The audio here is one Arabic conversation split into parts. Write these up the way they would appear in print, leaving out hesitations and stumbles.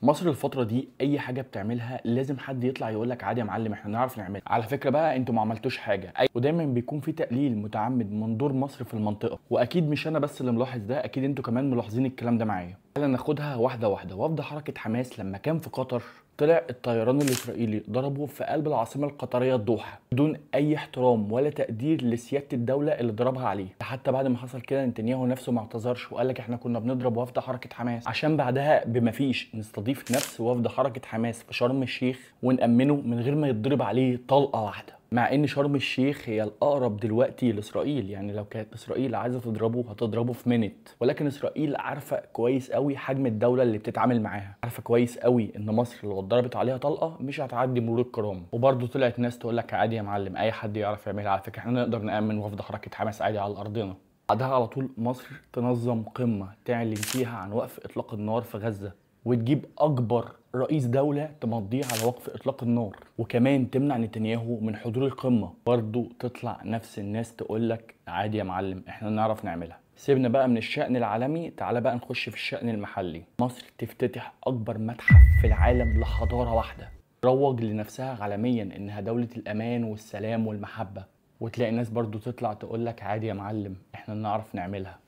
مصر الفترة دي أي حاجة بتعملها لازم حد يطلع يقول لك عادي يا معلم احنا نعرف نعملها، على فكرة بقى انتوا ما عملتوش حاجة. ودايما بيكون في تقليل متعمد من دور مصر في المنطقة، وأكيد مش أنا بس اللي ملاحظ ده، أكيد انتوا كمان ملاحظين الكلام ده معايا. تعالى ناخدها واحدة واحدة. وفد حركة حماس لما كان في قطر طلع الطيران الإسرائيلي ضربه في قلب العاصمة القطرية الدوحة بدون أي احترام ولا تقدير لسيادة الدولة اللي ضربها عليه. حتى بعد ما حصل كده نتنياهو نفسه ما اعتذرش وقال لك احنا كنا بنضرب وفد حركة حماس، عشان بعدها بمفيش نستضيف نفس وفد حركة حماس في شرم الشيخ ونأمنه من غير ما يتضرب عليه طلقة واحدة. مع ان شرم الشيخ هي الاقرب دلوقتي لاسرائيل، يعني لو كانت اسرائيل عايزه تضربه هتضربه في منت، ولكن اسرائيل عارفه كويس قوي حجم الدوله اللي بتتعامل معاها، عارفه كويس قوي ان مصر لو اتضربت عليها طلقه مش هتعدي مرور الكرام. وبرده طلعت ناس تقول لك عادي يا معلم اي حد يعرف يعملها، على فكره احنا نقدر نامن وفد حركه حماس عادي على ارضنا. بعدها على طول مصر تنظم قمه تعلن فيها عن وقف اطلاق النار في غزه، وتجيب اكبر رئيس دولة تمضيه على وقف اطلاق النار، وكمان تمنع نتنياهو من حضور القمة. برضه تطلع نفس الناس تقول لك عادي يا معلم احنا نعرف نعملها. سيبنا بقى من الشأن العالمي، تعالى بقى نخش في الشأن المحلي. مصر تفتتح اكبر متحف في العالم لحضارة واحدة، تروج لنفسها عالميا انها دولة الامان والسلام والمحبة، وتلاقي ناس برضه تطلع تقول لك عادي يا معلم احنا نعرف نعملها.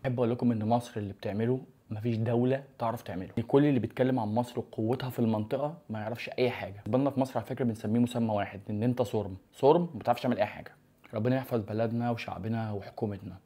احب اقول لكم ان مصر اللي بتعمله مفيش دوله تعرف تعمله. كل اللي بيتكلم عن مصر وقوتها في المنطقه ما يعرفش اي حاجه. بالنا في مصر على فكره بنسميه مسمى واحد، ان انت صرم صرم ما بتعرفش تعمل اي حاجه. ربنا يحفظ بلدنا وشعبنا وحكومتنا.